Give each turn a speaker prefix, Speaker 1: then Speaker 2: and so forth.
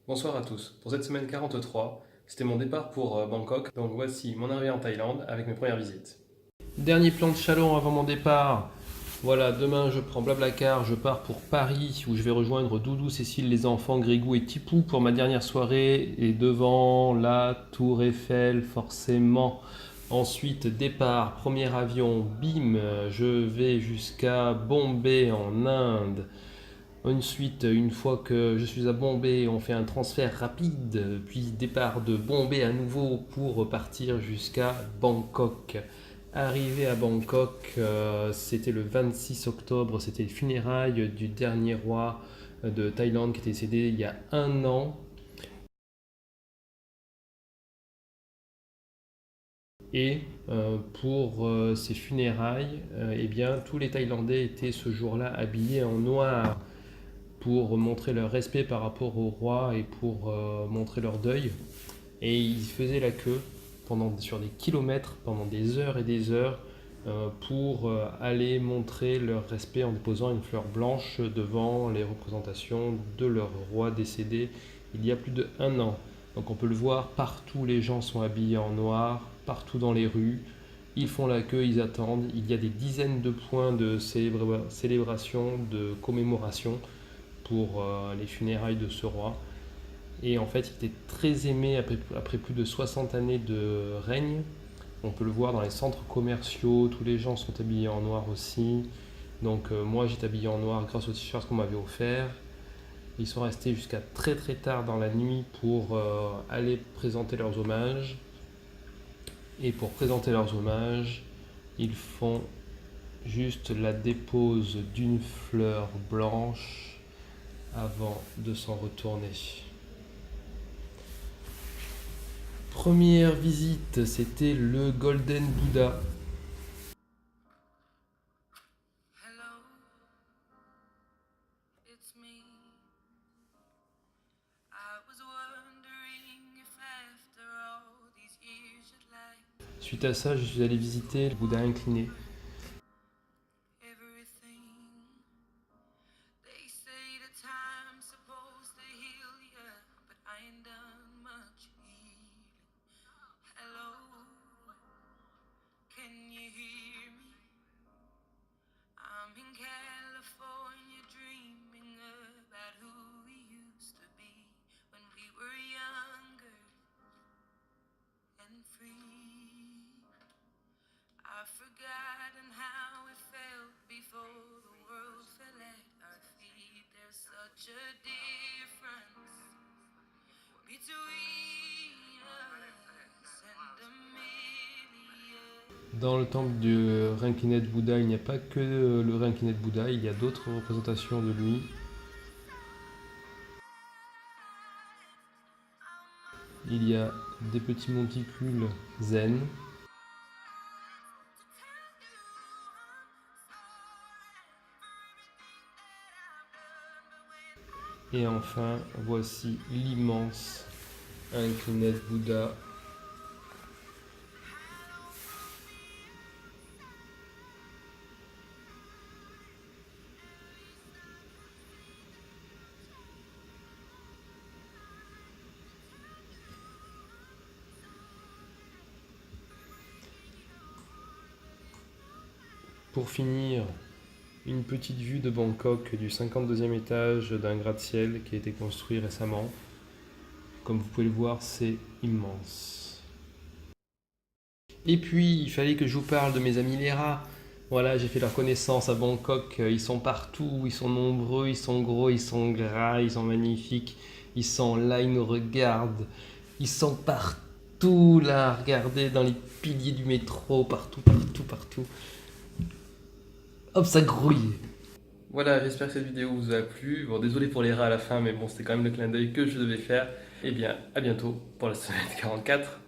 Speaker 1: Bonsoir à tous. Pour cette semaine 43, c'était mon départ pour Bangkok. Donc voici mon arrivée en Thaïlande avec mes premières visites. Dernier plan de Chalon avant mon départ. Voilà, demain je prends Blablacar, je pars pour Paris où je vais rejoindre Doudou, Cécile, les enfants, Grégou et Tipou pour ma dernière soirée. Et devant la Tour Eiffel, forcément. Ensuite, départ, premier avion, bim, je vais jusqu'à Bombay en Inde. Ensuite, une fois que je suis à Bombay, on fait un transfert rapide, puis départ de Bombay à nouveau pour partir jusqu'à Bangkok. Arrivé à Bangkok, c'était le 26 octobre, c'était les funérailles du dernier roi de Thaïlande qui était décédé il y a un an. Et pour ces funérailles, eh bien, tous les Thaïlandais étaient ce jour-là habillés en noir pour montrer leur respect par rapport au roi et pour montrer leur deuil. Et ils faisaient la queue sur des kilomètres, pendant des heures et des heures, pour aller montrer leur respect en déposant une fleur blanche devant les représentations de leur roi décédé il y a plus d'un an. Donc on peut le voir, partout les gens sont habillés en noir, partout dans les rues. Ils font la queue, ils attendent. Il y a des dizaines de points de célébration, de commémoration pour les funérailles de ce roi. Et en fait, il était très aimé après plus de 60 années de règne. On peut le voir dans les centres commerciaux, tous les gens sont habillés en noir aussi. Donc moi, j'étais habillé en noir grâce au t-shirt qu'on m'avait offert. Ils sont restés jusqu'à très très tard dans la nuit pour aller présenter leurs hommages. Et pour présenter leurs hommages, ils font juste la dépose d'une fleur blanche avant de s'en retourner. Première visite, c'était le Golden Buddha. Suite à ça, je suis allé visiter le Bouddha incliné. Dans le temple du Rinkinet Bouddha, il n'y a pas que le Rinkinet Bouddha, il y a d'autres représentations de lui. Il y a des petits monticules zen. Et enfin, voici l'immense Rinkinet Bouddha. Pour finir, une petite vue de Bangkok du 52e étage d'un gratte-ciel qui a été construit récemment. Comme vous pouvez le voir, c'est immense. Et puis, il fallait que je vous parle de mes amis les rats. Voilà, j'ai fait leur connaissance à Bangkok. Ils sont partout, ils sont nombreux, ils sont gros, ils sont gras, ils sont magnifiques. Ils sont là, ils nous regardent. Ils sont partout là, regardez dans les piliers du métro, partout, partout, partout. Hop, ça grouille. Voilà, j'espère que cette vidéo vous a plu. Bon, désolé pour les rats à la fin, mais bon, c'était quand même le clin d'œil que je devais faire. Eh bien, à bientôt pour la semaine 44.